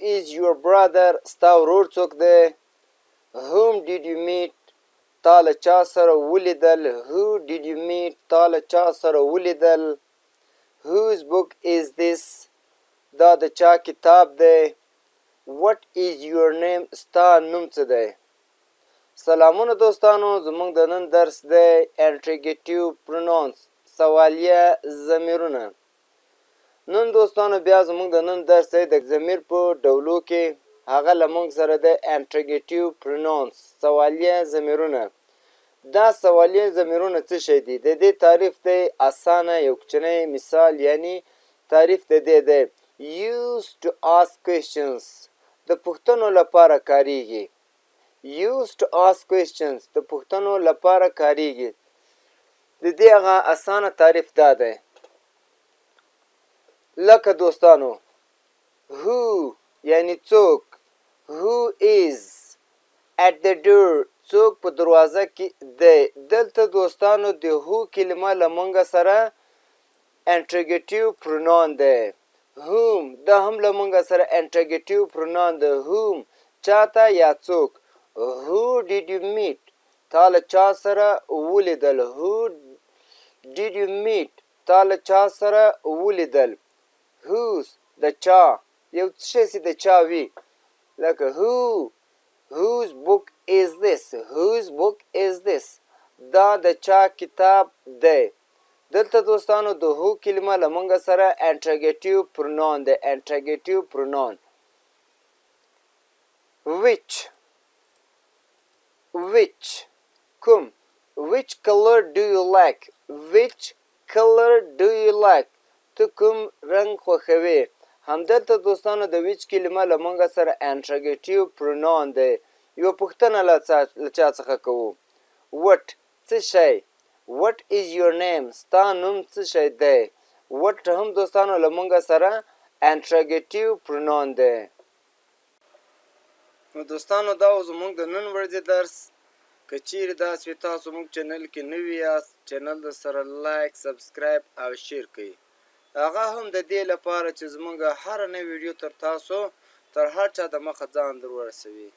is your brother ستا ورور څوک دی whom did you meet تا له چا سره ولیدل who did you meet تا له چا سره ولیدل whose book is this دا د چا کتاب دی what is your name ستا نوم څه دی سلامونه دوستانو زموږ د نن درس دی Interrogative Pronouns سوالیه ضمیرونه نن دوستانو بیا زموږ د نن درس دی د ضمیر په ډولو کې هغه له موږ سره د Interrogative Pronouns سوالیه ضمیرونه دا سوالیه ضمیرونه څه شی دي د دې تعریف دی اسانه یو کوچنی مثال یعنی تعریف د دې دی used to ask questions د پوښتنو لپاره کاریږي used to ask questions د پوښتنو لپاره کاریږي د دې هغه اسانه تعریف دا دی لکه دوستانو who یعنی څوک who is at the door څوک په دروازه کې دی دلته دوستانو د who کلمه له موږ سره interrogative pronoun دی whom دا هم له موږ سره interrogative pronoun دی whom چاته یا څوک who did you meet تا له چا سره ولیدل who did you meet تا له چا سره ولیدل whose د چا یو څه چې د چا وي لکه whose book is this whose book is this دا د چا کتاب دی دلته دوستانو د who کلمه له موږ سره interrogative pronoun دی interrogative pronoun which کوم which color do you like which color do you like ته کوم رنګ خوښوې همدلته دوستانو د which کلمه له موږ سره interrogative pronoun دی یوه پوښتنه له چا څخه کوو what څه شی what is your name ستا نوم څه شی دی what هم دوستانو له موږ سره interrogative pronoun دی نو دوستانو دا و زموږ د نن ورځې درس که چیرې داسې وي تاسو موږ چینل کې نوي یاست چینل د سره لایک سبسکرایب او شیر کړئ هغه هم د دې لپاره چې زموږ هره نوې ویډیو تر تاسو تر هر چا د مخه ځان در ورسوي